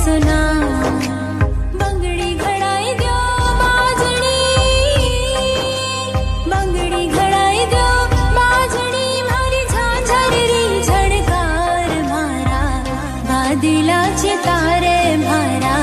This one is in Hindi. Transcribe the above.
सुना। बंगड़ी घड़ाई दो बाजड़ी, बंगड़ी घड़ाई दो बाजड़ी, मारी झांझरी झड़कार मारा, बादिला चितारे मारा।